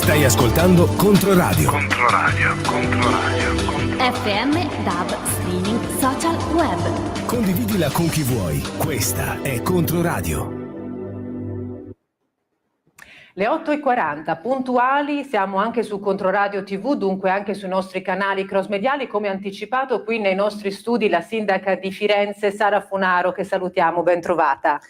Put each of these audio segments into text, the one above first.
Stai ascoltando Controradio. FM, DAB, streaming, social, web. Condividila con chi vuoi. Questa è Controradio. Le 8:40, puntuali, siamo anche su Controradio TV, dunque anche sui nostri canali cross-mediali, come anticipato qui nei nostri studi la sindaca di Firenze, Sara Funaro, che salutiamo, ben trovata.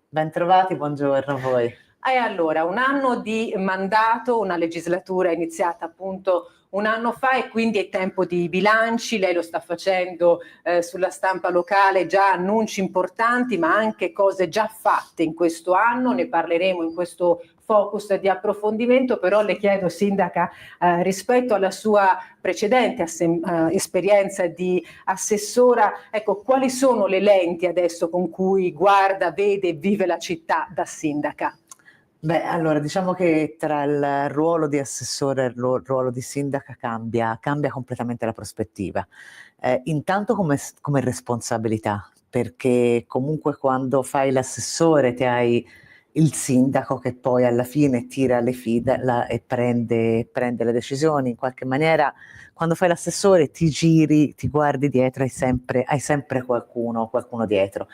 Bentrovati, buongiorno a voi. E allora, un anno di mandato, una legislatura iniziata appunto un anno fa e quindi è tempo di bilanci, lei lo sta facendo sulla stampa locale, già annunci importanti ma anche cose già fatte in questo anno, ne parleremo in questo focus di approfondimento, però le chiedo sindaca rispetto alla sua precedente esperienza di assessora, ecco, quali sono le lenti adesso con cui guarda, vede e vive la città da sindaca? Beh, allora diciamo che tra il ruolo di assessore e il ruolo di sindaca cambia completamente la prospettiva. Intanto come responsabilità, perché comunque quando fai l'assessore ti hai il sindaco che poi alla fine tira le fila e prende le decisioni. In qualche maniera quando fai l'assessore ti giri, ti guardi dietro, hai sempre qualcuno dietro.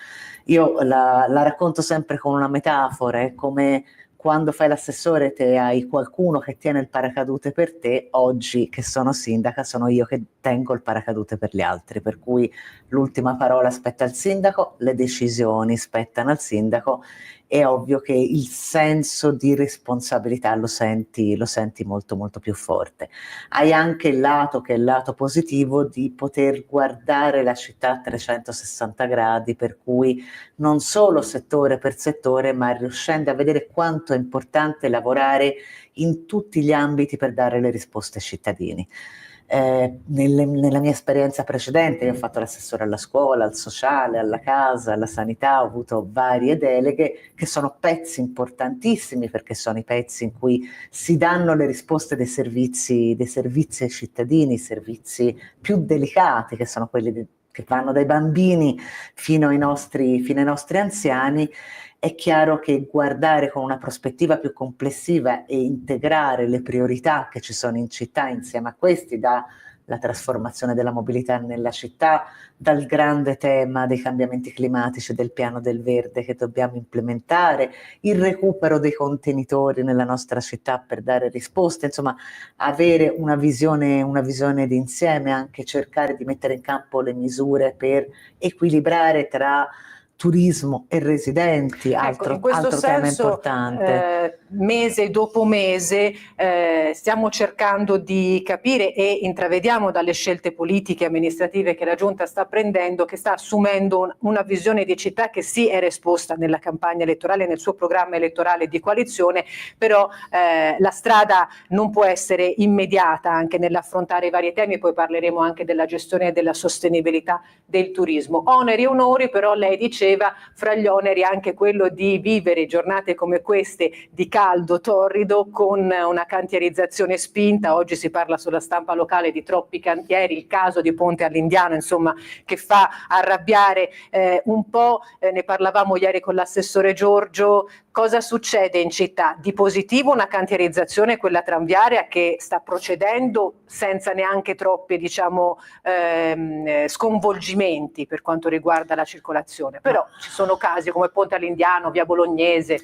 Io la racconto sempre con una metafora, è come quando fai l'assessore te hai qualcuno che tiene il paracadute per te. Oggi che sono sindaca sono io che tengo il paracadute per gli altri, per cui l'ultima parola spetta al sindaco, le decisioni spettano al sindaco. È ovvio che il senso di responsabilità lo senti molto molto più forte. Hai anche il lato che è il lato positivo di poter guardare la città a 360 gradi, per cui non solo settore per settore, ma riuscendo a vedere quanto è importante lavorare in tutti gli ambiti per dare le risposte ai cittadini. Nella mia esperienza precedente io ho fatto l'assessore alla scuola, al sociale, alla casa, alla sanità, ho avuto varie deleghe che sono pezzi importantissimi, perché sono i pezzi in cui si danno le risposte dei servizi ai cittadini, i servizi più delicati, che sono quelli che vanno dai bambini fino ai nostri anziani. È chiaro che guardare con una prospettiva più complessiva e integrare le priorità che ci sono in città insieme a questi, dalla trasformazione della mobilità nella città, dal grande tema dei cambiamenti climatici, del piano del verde che dobbiamo implementare, il recupero dei contenitori nella nostra città per dare risposte, insomma avere una visione d'insieme, anche cercare di mettere in campo le misure per equilibrare tra turismo e residenti, altro tema importante. Mese dopo mese stiamo cercando di capire e intravediamo dalle scelte politiche e amministrative che la Giunta sta prendendo, che sta assumendo una visione di città che sì era esposta nella campagna elettorale, nel suo programma elettorale di coalizione, però la strada non può essere immediata anche nell'affrontare i vari temi, poi parleremo anche della gestione e della sostenibilità del turismo. Oneri e onori, però lei diceva fra gli oneri anche quello di vivere giornate come queste di caldo torrido con una cantierizzazione spinta. Oggi si parla sulla stampa locale di troppi cantieri, il caso di Ponte all'Indiano insomma che fa arrabbiare un po', ne parlavamo ieri con l'assessore Giorgio. Cosa succede in città? Di positivo una cantierizzazione, quella tranviaria, che sta procedendo senza neanche troppi sconvolgimenti per quanto riguarda la circolazione, però ci sono casi come Ponte all'Indiano, via Bolognese.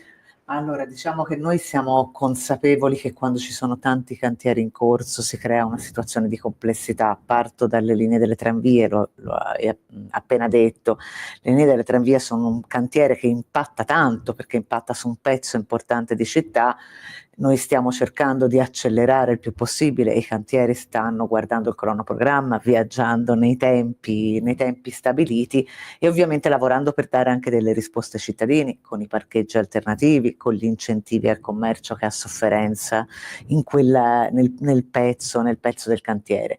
Allora, diciamo che noi siamo consapevoli che quando ci sono tanti cantieri in corso si crea una situazione di complessità. Parto dalle linee delle tranvie, lo hai appena detto. Le linee delle tranvie sono un cantiere che impatta tanto, perché impatta su un pezzo importante di città. Noi stiamo cercando di accelerare il più possibile, i cantieri stanno guardando il cronoprogramma, viaggiando nei tempi stabiliti e ovviamente lavorando per dare anche delle risposte ai cittadini, con i parcheggi alternativi, con gli incentivi al commercio che ha sofferenza nel pezzo del cantiere.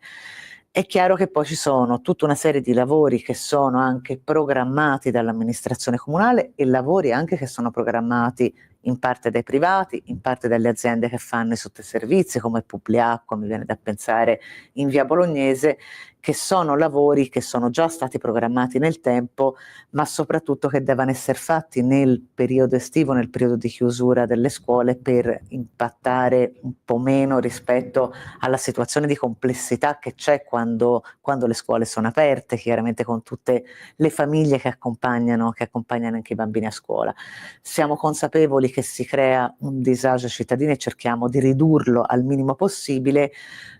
È chiaro che poi ci sono tutta una serie di lavori che sono anche programmati dall'amministrazione comunale e lavori anche che sono programmati in parte dai privati, in parte dalle aziende che fanno i sottoservizi come Publiacqua, mi viene da pensare in via Bolognese, che sono lavori che sono già stati programmati nel tempo, ma soprattutto che devono essere fatti nel periodo estivo, nel periodo di chiusura delle scuole, per impattare un po' meno rispetto alla situazione di complessità che c'è quando le scuole sono aperte, chiaramente con tutte le famiglie che accompagnano anche i bambini a scuola. Siamo consapevoli che si crea un disagio ai cittadini e cerchiamo di ridurlo al minimo possibile,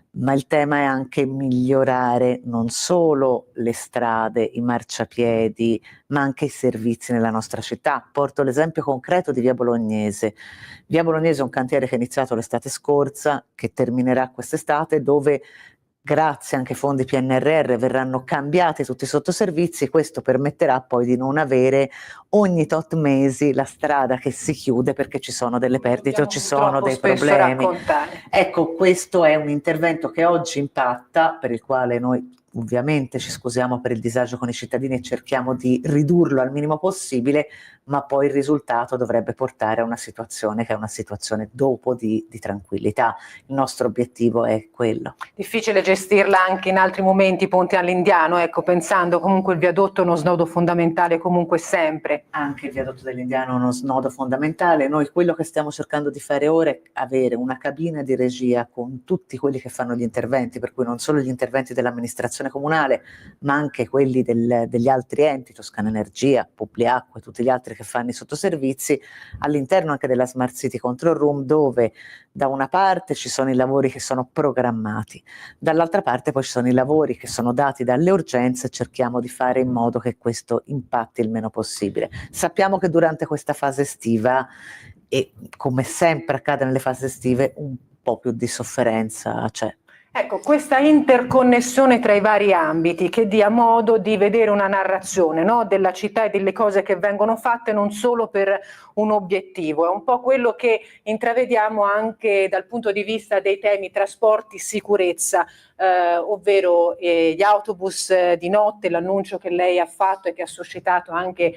ma il tema è anche migliorare non solo le strade, i marciapiedi, ma anche i servizi nella nostra città. Porto l'esempio concreto di via Bolognese. Via Bolognese è un cantiere che è iniziato l'estate scorsa, che terminerà quest'estate, dove grazie anche ai fondi PNRR verranno cambiati tutti i sottoservizi. Questo permetterà poi di non avere ogni tot mesi la strada che si chiude perché ci sono delle perdite o ci sono dei problemi. Ecco, questo è un intervento che oggi impatta, per il quale noi ovviamente ci scusiamo per il disagio con i cittadini e cerchiamo di ridurlo al minimo possibile, ma poi il risultato dovrebbe portare a una situazione che è una situazione dopo di tranquillità. Il nostro obiettivo è quello. Difficile gestirla anche in altri momenti, Ponte all'Indiano, ecco, pensando comunque il viadotto è uno snodo fondamentale comunque sempre. Anche il viadotto dell'Indiano è uno snodo fondamentale. Noi quello che stiamo cercando di fare ora è avere una cabina di regia con tutti quelli che fanno gli interventi, per cui non solo gli interventi dell'amministrazione comunale, ma anche quelli degli altri enti, Toscana Energia, Publiacqua e tutti gli altri che fanno i sottoservizi, all'interno anche della Smart City Control Room, dove da una parte ci sono i lavori che sono programmati, dall'altra parte poi ci sono i lavori che sono dati dalle urgenze e cerchiamo di fare in modo che questo impatti il meno possibile. Sappiamo che durante questa fase estiva, e come sempre accade nelle fasi estive, un po' più di sofferenza c'è. Ecco, questa interconnessione tra i vari ambiti che dia modo di vedere una narrazione, no, della città e delle cose che vengono fatte non solo per un obiettivo, è un po' quello che intravediamo anche dal punto di vista dei temi trasporti, sicurezza, ovvero gli autobus di notte, l'annuncio che lei ha fatto e che ha suscitato anche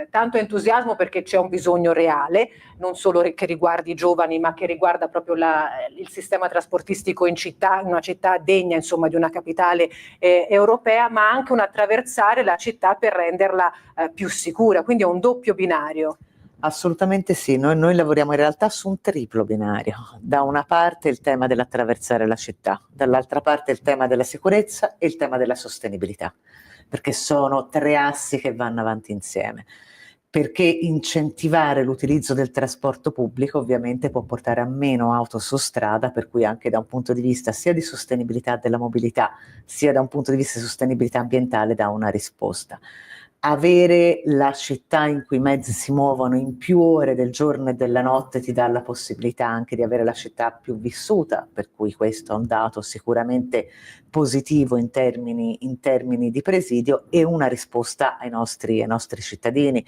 tanto entusiasmo perché c'è un bisogno reale, non solo che riguardi i giovani, ma che riguarda proprio il sistema trasportistico in città, in una città degna, insomma, di una capitale europea, ma anche un attraversare la città per renderla più sicura, quindi è un doppio binario. Assolutamente sì, noi lavoriamo in realtà su un triplo binario. Da una parte il tema dell'attraversare la città, dall'altra parte il tema della sicurezza e il tema della sostenibilità, perché sono tre assi che vanno avanti insieme. Perché incentivare l'utilizzo del trasporto pubblico ovviamente può portare a meno auto su strada, per cui anche da un punto di vista sia di sostenibilità della mobilità, sia da un punto di vista di sostenibilità ambientale dà una risposta. Avere la città in cui i mezzi si muovono in più ore del giorno e della notte ti dà la possibilità anche di avere la città più vissuta, per cui questo è un dato sicuramente positivo in termini di presidio e una risposta ai nostri cittadini.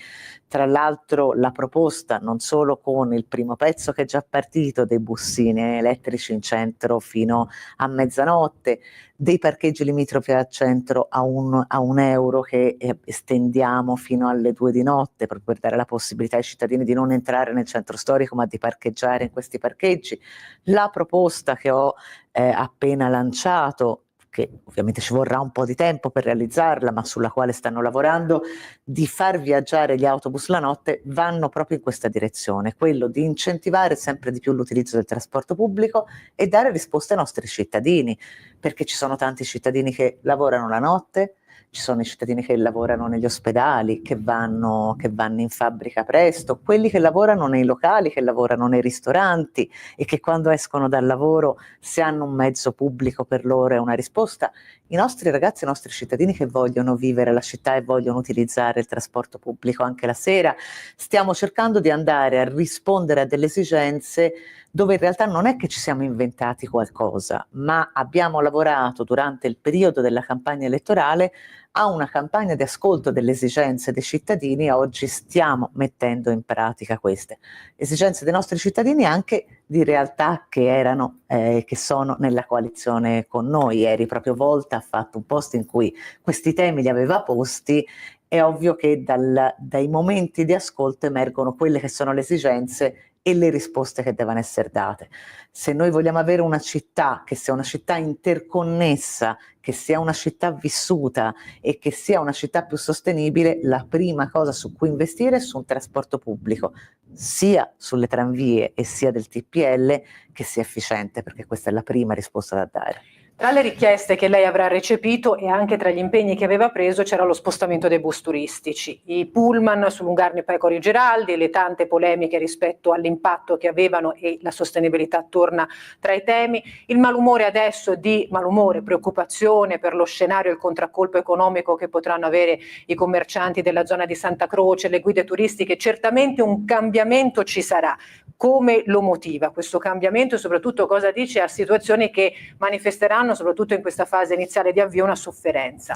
Tra l'altro la proposta, non solo con il primo pezzo che è già partito, dei bussini elettrici in centro fino a mezzanotte, dei parcheggi limitrofi al centro a un euro che estendiamo fino alle 2 di notte, proprio per dare la possibilità ai cittadini di non entrare nel centro storico ma di parcheggiare in questi parcheggi. La proposta che ho appena lanciato, che ovviamente ci vorrà un po' di tempo per realizzarla, ma sulla quale stanno lavorando, di far viaggiare gli autobus la notte, vanno proprio in questa direzione, quello di incentivare sempre di più l'utilizzo del trasporto pubblico e dare risposte ai nostri cittadini, perché ci sono tanti cittadini che lavorano la notte, ci sono i cittadini che lavorano negli ospedali, che vanno in fabbrica presto, quelli che lavorano nei locali, che lavorano nei ristoranti e che quando escono dal lavoro, se hanno un mezzo pubblico per loro è una risposta. I nostri ragazzi, i nostri cittadini che vogliono vivere la città e vogliono utilizzare il trasporto pubblico anche la sera, stiamo cercando di andare a rispondere a delle esigenze dove in realtà non è che ci siamo inventati qualcosa, ma abbiamo lavorato durante il periodo della campagna elettorale a una campagna di ascolto delle esigenze dei cittadini. Oggi stiamo mettendo in pratica queste esigenze dei nostri cittadini, anche di realtà che erano, che sono nella coalizione con noi. Ieri proprio Volta ha fatto un post in cui questi temi li aveva posti. È ovvio che dai momenti di ascolto emergono quelle che sono le esigenze e le risposte che devono essere date. Se noi vogliamo avere una città che sia una città interconnessa, che sia una città vissuta e che sia una città più sostenibile, la prima cosa su cui investire è su un trasporto pubblico, sia sulle tranvie e sia del TPL, che sia efficiente, perché questa è la prima risposta da dare. Tra le richieste che lei avrà recepito e anche tra gli impegni che aveva preso c'era lo spostamento dei bus turistici, i pullman su Lungarno Pecori Giraldi, le tante polemiche rispetto all'impatto che avevano e la sostenibilità torna tra i temi, il malumore adesso preoccupazione per lo scenario e il contraccolpo economico che potranno avere i commercianti della zona di Santa Croce, le guide turistiche. Certamente un cambiamento ci sarà. Come lo motiva questo cambiamento e soprattutto cosa dice a situazioni che manifesteranno soprattutto in questa fase iniziale di avvio una sofferenza?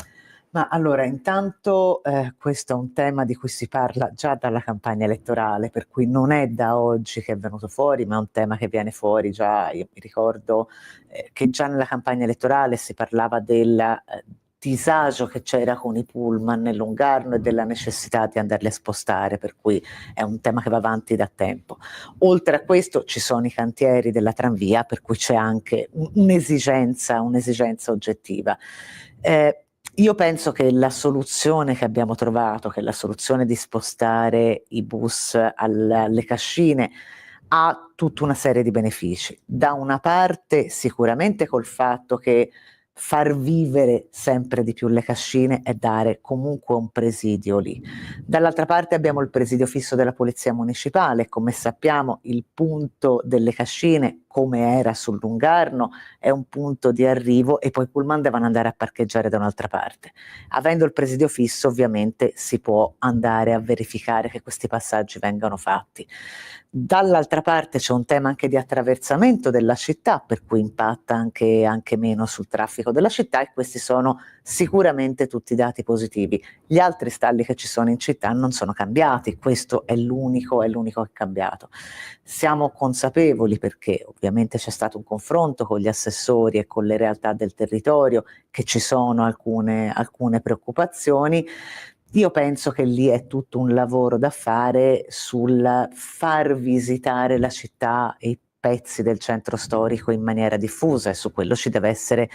Ma allora, intanto questo è un tema di cui si parla già dalla campagna elettorale, per cui non è da oggi che è venuto fuori, ma è un tema che viene fuori già. Io mi ricordo che già nella campagna elettorale si parlava del disagio che c'era con i pullman nel Lungarno e della necessità di andarli a spostare, per cui è un tema che va avanti da tempo. Oltre a questo ci sono i cantieri della tranvia, per cui c'è anche un'esigenza oggettiva. Io penso che la soluzione che abbiamo trovato, che è la soluzione di spostare i bus alle cascine, ha tutta una serie di benefici. Da una parte sicuramente col fatto che far vivere sempre di più le cascine e dare comunque un presidio lì. Dall'altra parte abbiamo il presidio fisso della Polizia Municipale. Come sappiamo, il punto delle cascine, come era sul Lungarno, è un punto di arrivo e poi i pullman devono andare a parcheggiare da un'altra parte. Avendo il presidio fisso, ovviamente si può andare a verificare che questi passaggi vengano fatti. Dall'altra parte c'è un tema anche di attraversamento della città, per cui impatta anche meno sul traffico della città, e questi sono sicuramente tutti dati positivi. Gli altri stalli che ci sono in città non sono cambiati, questo è l'unico che è cambiato. Siamo consapevoli, perché ovviamente c'è stato un confronto con gli assessori e con le realtà del territorio, che ci sono alcune preoccupazioni. Io penso che lì è tutto un lavoro da fare sul far visitare la città e i pezzi del centro storico in maniera diffusa, e su quello ci deve essere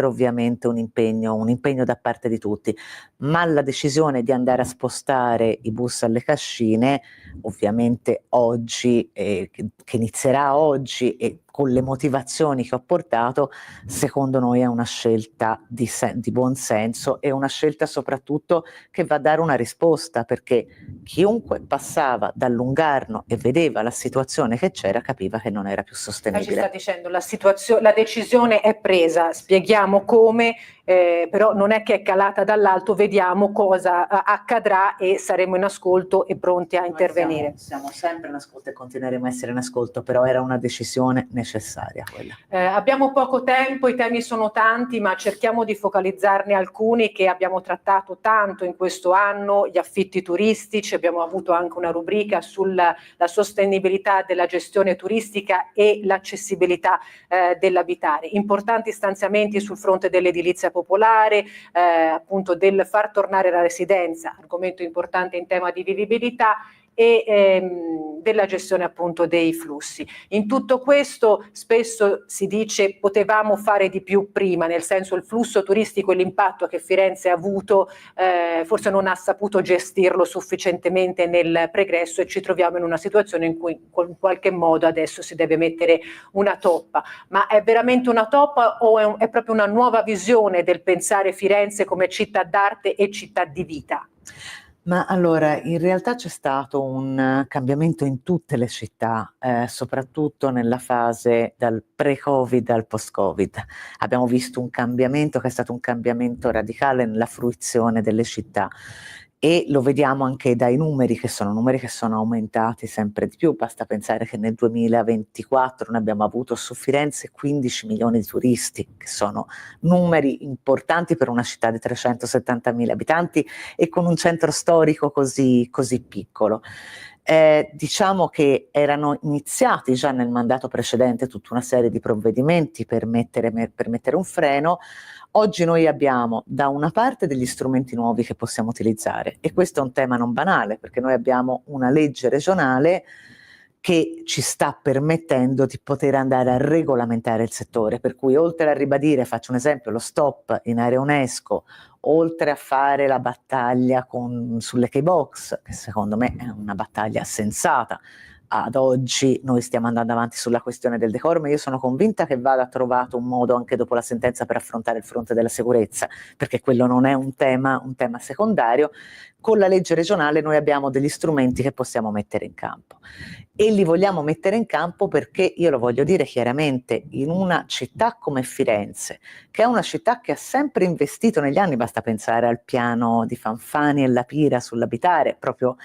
ovviamente un impegno da parte di tutti, ma la decisione di andare a spostare i bus alle cascine, ovviamente oggi, che inizierà oggi e con le motivazioni che ho portato, secondo noi è una scelta di buon senso, e una scelta soprattutto che va a dare una risposta, perché chiunque passava dal Lungarno e vedeva la situazione che c'era capiva che non era più sostenibile. Lei ci sta dicendo la decisione è presa, spieghiamo come, però non è che è calata dall'alto, vediamo cosa accadrà e saremo in ascolto e pronti a intervenire. Siamo sempre in ascolto e continueremo a essere in ascolto, però era una decisione necessaria quella. Abbiamo poco tempo, i temi sono tanti, ma cerchiamo di focalizzarne alcuni che abbiamo trattato tanto in questo anno: gli affitti turistici, abbiamo avuto anche una rubrica sulla sostenibilità della gestione turistica e l'accessibilità dell'abitare, importanti stanziamenti sul fronte dell'edilizia popolare, appunto del far tornare la residenza, argomento importante in tema di vivibilità, e della gestione appunto dei flussi. In tutto questo spesso si dice potevamo fare di più prima, nel senso il flusso turistico e l'impatto che Firenze ha avuto forse non ha saputo gestirlo sufficientemente nel pregresso, e ci troviamo in una situazione in cui in qualche modo adesso si deve mettere una toppa. Ma è veramente una toppa o è proprio una nuova visione del pensare Firenze come città d'arte e città di vita? Ma allora, in realtà c'è stato un cambiamento in tutte le città, soprattutto nella fase dal pre-Covid al post-Covid. Abbiamo visto un cambiamento che è stato un cambiamento radicale nella fruizione delle città, e lo vediamo anche dai numeri che sono aumentati sempre di più. Basta pensare che nel 2024 noi abbiamo avuto su Firenze 15 milioni di turisti, che sono numeri importanti per una città di 370.000 abitanti e con un centro storico così piccolo. Diciamo che erano iniziati già nel mandato precedente tutta una serie di provvedimenti per mettere un freno. Oggi noi abbiamo da una parte degli strumenti nuovi che possiamo utilizzare, e questo è un tema non banale, perché noi abbiamo una legge regionale che ci sta permettendo di poter andare a regolamentare il settore, per cui oltre a ribadire, faccio un esempio, lo stop in area UNESCO, oltre a fare la battaglia sulle K-Box, che secondo me è una battaglia sensata. Ad oggi noi stiamo andando avanti sulla questione del decoro, ma io sono convinta che vada trovato un modo anche dopo la sentenza per affrontare il fronte della sicurezza, perché quello non è un tema secondario. Con la legge regionale noi abbiamo degli strumenti che possiamo mettere in campo, e li vogliamo mettere in campo perché, io lo voglio dire chiaramente, in una città come Firenze, che è una città che ha sempre investito negli anni, basta pensare al piano di Fanfani e La Pira sull'abitare, proprio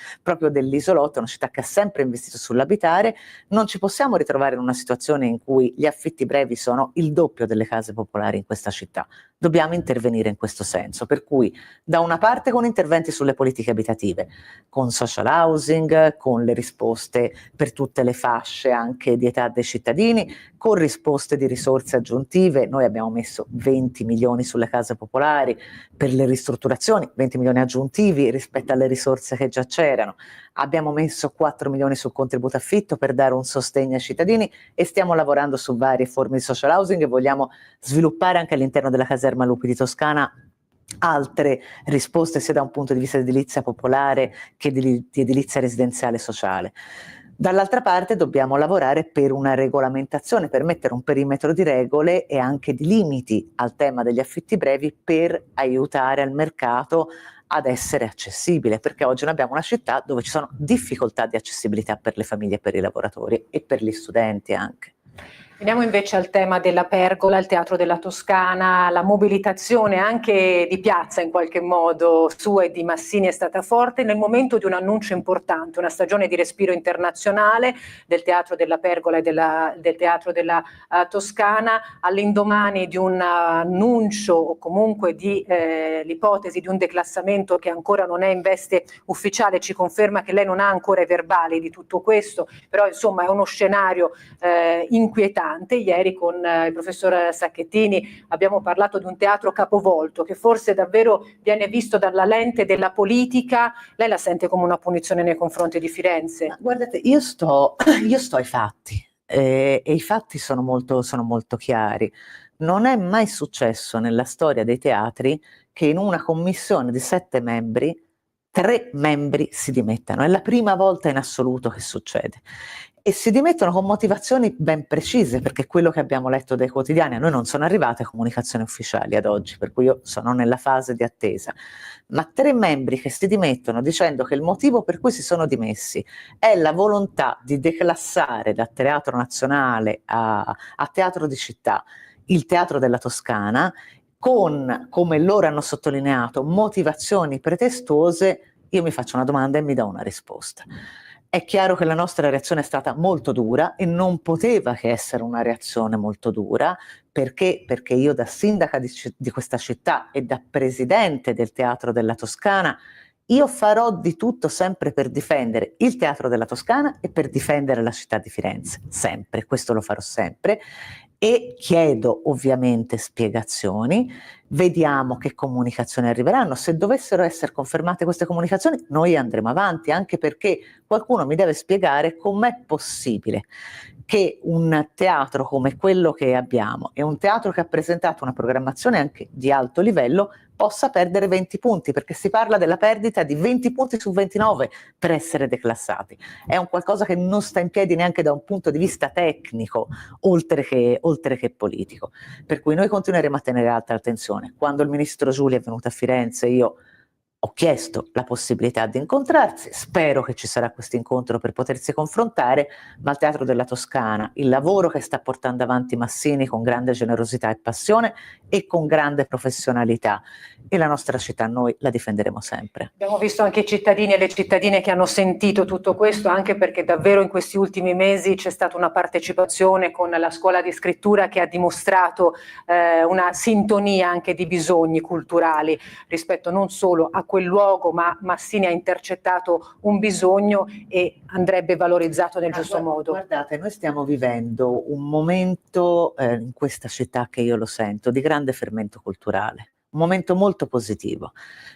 dell'isolotto, una città che ha sempre investito sull'abitare, non ci possiamo ritrovare in una situazione in cui gli affitti brevi sono il doppio delle case popolari in questa città. Dobbiamo intervenire in questo senso, per cui da una parte con interventi sulle politiche abitative, con social housing, con le risposte per tutte le fasce anche di età dei cittadini, con risposte di risorse aggiuntive. Noi abbiamo messo 20 milioni sulle case popolari per le ristrutturazioni, 20 milioni aggiuntivi rispetto alle risorse che già c'erano. Abbiamo messo 4 milioni sul contributo affitto per dare un sostegno ai cittadini, e stiamo lavorando su varie forme di social housing, e vogliamo sviluppare anche all'interno della caserma Lupi di Toscana altre risposte, sia da un punto di vista di edilizia popolare che di edilizia residenziale sociale. Dall'altra parte dobbiamo lavorare per una regolamentazione, per mettere un perimetro di regole e anche di limiti al tema degli affitti brevi, per aiutare il mercato ad essere accessibile, perché oggi noi abbiamo una città dove ci sono difficoltà di accessibilità per le famiglie e per i lavoratori e per gli studenti anche. Veniamo invece al tema della Pergola, il Teatro della Toscana. La mobilitazione anche di piazza in qualche modo sua e di Massini è stata forte nel momento di un annuncio importante, una stagione di respiro internazionale del Teatro della Pergola e del Teatro della Toscana, all'indomani di un annuncio o comunque di l'ipotesi di un declassamento che ancora non è in veste ufficiale. Ci conferma che lei non ha ancora i verbali di tutto questo, però insomma è uno scenario inquietante. Ieri con il professor Sacchettini abbiamo parlato di un teatro capovolto che forse davvero viene visto dalla lente della politica. Lei la sente come una punizione nei confronti di Firenze? Ma guardate, io sto ai fatti, e i fatti sono molto chiari. Non è mai successo nella storia dei teatri che in una commissione di 7 membri 3 membri si dimettano. È la prima volta in assoluto che succede. E si dimettono con motivazioni ben precise, perché quello che abbiamo letto dai quotidiani, a noi non sono arrivate comunicazioni ufficiali ad oggi, per cui io sono nella fase di attesa, ma 3 membri che si dimettono dicendo che il motivo per cui si sono dimessi è la volontà di declassare da Teatro Nazionale a Teatro di Città il Teatro della Toscana, con, come loro hanno sottolineato, motivazioni pretestuose. Io mi faccio una domanda e mi do una risposta. È chiaro che la nostra reazione è stata molto dura, e non poteva che essere una reazione molto dura, perché io, da sindaca di questa città e da presidente del Teatro della Toscana, io farò di tutto sempre per difendere il Teatro della Toscana e per difendere la città di Firenze, sempre, questo lo farò sempre. E chiedo ovviamente spiegazioni, vediamo che comunicazioni arriveranno. Se dovessero essere confermate queste comunicazioni, noi andremo avanti, anche perché qualcuno mi deve spiegare com'è possibile che un teatro come quello che abbiamo, e un teatro che ha presentato una programmazione anche di alto livello, possa perdere 20 punti, perché si parla della perdita di 20 punti su 29 per essere declassati. È un qualcosa che non sta in piedi neanche da un punto di vista tecnico, oltre che politico. Per cui noi continueremo a tenere alta la tensione. Quando il ministro Giulia è venuto a Firenze, io ho chiesto la possibilità di incontrarsi, spero che ci sarà questo incontro per potersi confrontare, ma il Teatro della Toscana, il lavoro che sta portando avanti Massini con grande generosità e passione, e con grande professionalità, e la nostra città noi la difenderemo sempre. Abbiamo visto anche i cittadini e le cittadine che hanno sentito tutto questo, anche perché davvero in questi ultimi mesi c'è stata una partecipazione con la scuola di scrittura che ha dimostrato una sintonia anche di bisogni culturali rispetto non solo a quel luogo, ma Massini ha intercettato un bisogno e andrebbe valorizzato nel giusto modo. Guardate, noi stiamo vivendo un momento in questa città, che io lo sento, di grande fermento culturale. Un momento molto positivo.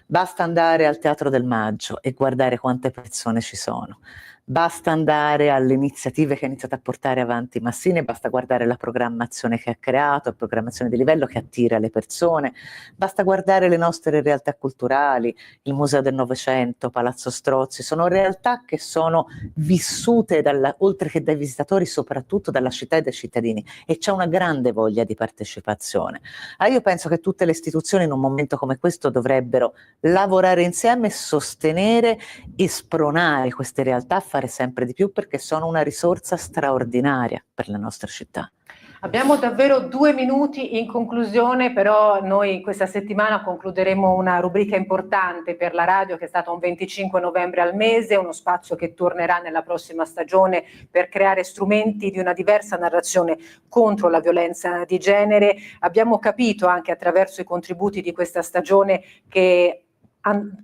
Basta andare al Teatro del Maggio e guardare quante persone ci sono. Basta andare alle iniziative che ha iniziato a portare avanti Massini, basta guardare la programmazione che ha creato, la programmazione di livello che attira le persone, basta guardare le nostre realtà culturali, il Museo del Novecento, Palazzo Strozzi, sono realtà che sono vissute oltre che dai visitatori, soprattutto dalla città e dai cittadini, e c'è una grande voglia di partecipazione. Io penso che tutte le istituzioni in un momento come questo dovrebbero lavorare insieme, sostenere e spronare queste realtà a fare sempre di più, perché sono una risorsa straordinaria per la nostra città. Abbiamo davvero 2 minuti in conclusione, però noi questa settimana concluderemo una rubrica importante per la radio, che è stata un 25 novembre al mese, uno spazio che tornerà nella prossima stagione per creare strumenti di una diversa narrazione contro la violenza di genere. Abbiamo capito anche attraverso i contributi di questa stagione che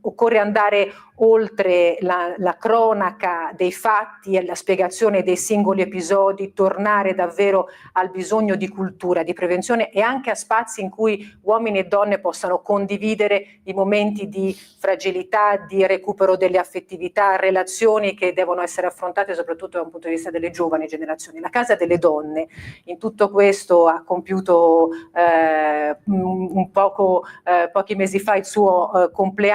occorre andare oltre la cronaca dei fatti e la spiegazione dei singoli episodi, tornare davvero al bisogno di cultura, di prevenzione e anche a spazi in cui uomini e donne possano condividere i momenti di fragilità, di recupero delle affettività, relazioni che devono essere affrontate soprattutto da un punto di vista delle giovani generazioni. La Casa delle Donne in tutto questo ha compiuto pochi mesi fa il suo compleanno.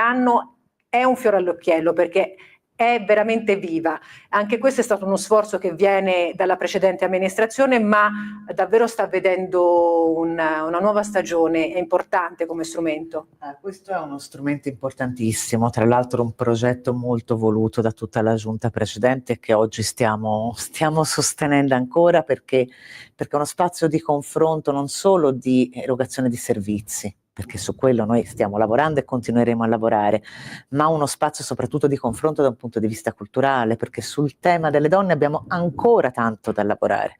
È un fiore all'occhiello perché è veramente viva. Anche questo è stato uno sforzo che viene dalla precedente amministrazione, ma davvero sta vedendo una nuova stagione. È importante come strumento. Questo è uno strumento importantissimo, tra l'altro un progetto molto voluto da tutta la giunta precedente, che oggi stiamo sostenendo ancora, perché è uno spazio di confronto, non solo di erogazione di servizi, perché su quello noi stiamo lavorando e continueremo a lavorare, ma uno spazio soprattutto di confronto da un punto di vista culturale, perché sul tema delle donne abbiamo ancora tanto da lavorare.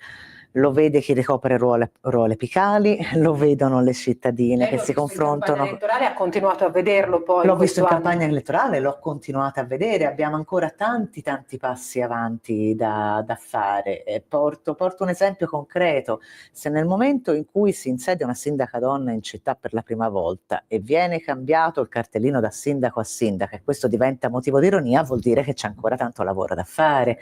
Lo vede chi ricopre ruoli apicali, lo vedono le cittadine che si confrontano. In campagna elettorale ha continuato a vederlo poi. L'ho visto in campagna elettorale, l'ho continuato a vedere, abbiamo ancora tanti passi avanti da fare. Porto un esempio concreto: se nel momento in cui si insedia una sindaca donna in città per la prima volta e viene cambiato il cartellino da sindaco a sindaca, e questo diventa motivo di ironia, vuol dire che c'è ancora tanto lavoro da fare.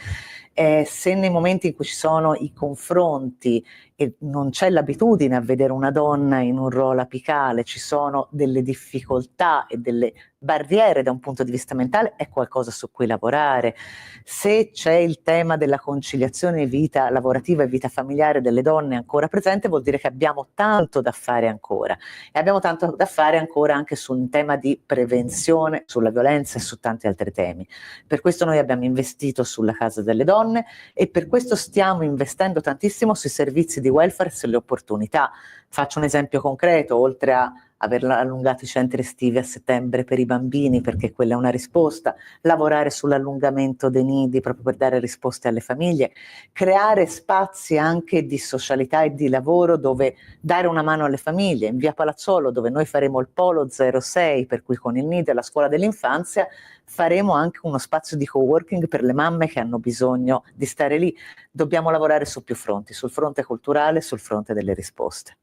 Se nei momenti in cui ci sono i confronti e non c'è l'abitudine a vedere una donna in un ruolo apicale, ci sono delle difficoltà e delle barriere da un punto di vista mentale, è qualcosa su cui lavorare. Se c'è il tema della conciliazione vita lavorativa e vita familiare delle donne ancora presente, vuol dire che abbiamo tanto da fare ancora, e abbiamo tanto da fare ancora anche su un tema di prevenzione, sulla violenza e su tanti altri temi. Per questo noi abbiamo investito sulla Casa delle Donne e per questo stiamo investendo tantissimo sui servizi di welfare e sulle opportunità. Faccio un esempio concreto: oltre a aver allungato i centri estivi a settembre per i bambini, perché quella è una risposta, lavorare sull'allungamento dei nidi proprio per dare risposte alle famiglie, creare spazi anche di socialità e di lavoro dove dare una mano alle famiglie. In via Palazzolo, dove noi faremo il polo 06, per cui con il nido e la scuola dell'infanzia faremo anche uno spazio di coworking per le mamme che hanno bisogno di stare lì. Dobbiamo lavorare su più fronti, sul fronte culturale, sul fronte delle risposte.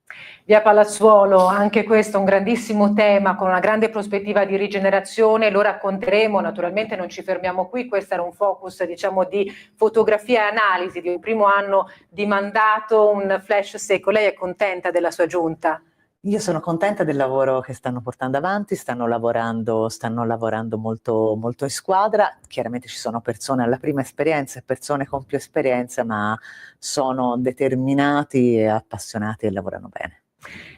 Via Palazzuolo, anche questo è un grandissimo tema con una grande prospettiva di rigenerazione, lo racconteremo, naturalmente non ci fermiamo qui, questo era un focus diciamo di fotografia e analisi di un primo anno di mandato, un flash secco. Lei è contenta della sua giunta? Io sono contenta del lavoro che stanno portando avanti, stanno lavorando molto, molto in squadra. Chiaramente ci sono persone alla prima esperienza e persone con più esperienza, ma sono determinati e appassionati e lavorano bene.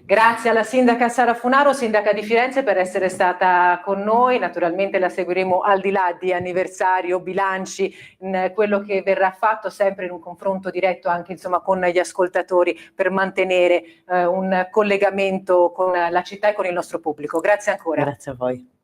Grazie alla sindaca Sara Funaro, sindaca di Firenze, per essere stata con noi. Naturalmente la seguiremo al di là di anniversario, bilanci, in quello che verrà fatto, sempre in un confronto diretto anche insomma con gli ascoltatori, per mantenere un collegamento con la città e con il nostro pubblico. Grazie ancora. Grazie a voi.